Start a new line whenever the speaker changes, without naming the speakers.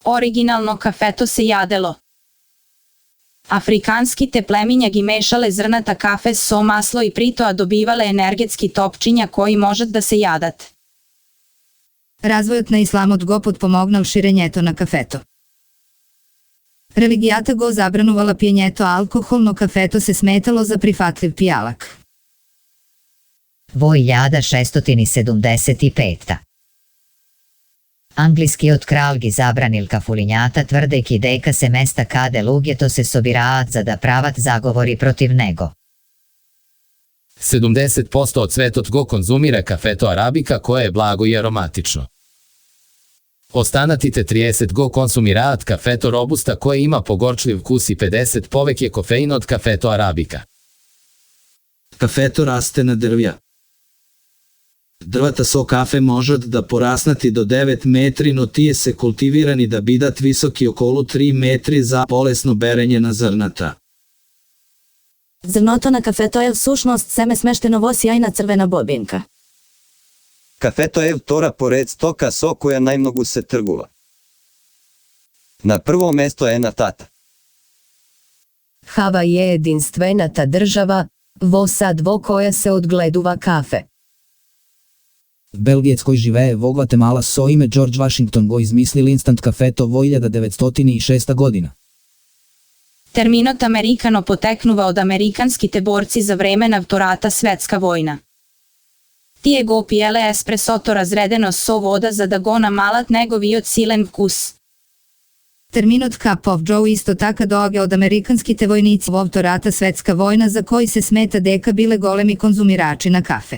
Originalno kafeto se jadelo. Afrikanski te pleminjagi mešale zrnata kafe so maslo i pritoa dobivale energetski topčinja koji možat da se jadat.
Razvojot na islamot go potpomognal širenjeto na kafeto. Religijata go zabranuvala pijenjeto alkoholno kafeto se smetalo za prifatljiv pijalak.
1675. Anglijski od kralgi zabranil kafulinjata tvrdeki deka se mesta kade lugjeto se sobiraat za da pravat zagovori protiv nego.
70% od svetot go konzumira kafeto arabika koje je blago i aromatično. Ostanatite 30 go konsumiraat kafeto robusta koje ima pogorčljiv kus i 50 povek je kofein od kafeto arabika.
Kafeto raste na drvja. Drvata so kafe možat da porasnati do 9 metri, no tije se kultivirani da bidat visoki okolo 3 metri za bolesno berenje na zrnata.
Zrnoto na kafeto je sušnost seme smešteno vo sjajna crvena bobinka.
Kafeto je vtora pored stoka so koja najmnogu se trgula. Na prvo mesto je na tata.
Hava je jedinstvenata država, vo sad vo koja se odgleduva kafe.
Belgijec koji žive vo Gvatemala so ime George Washington go izmislil instant kafeto vo 1906. godina.
Terminot Amerikano poteknuva od amerikanski te borci za vremena Vtorata svetska vojna. Tije go pijele espresoto razredeno so voda za da go namalat negovi od silen vkus.
Terminot Cup of Joe isto taka doge od amerikanski te vojnici vo Vtorata svetska vojna za koji se smeta deka bile golemi konzumirači na kafe.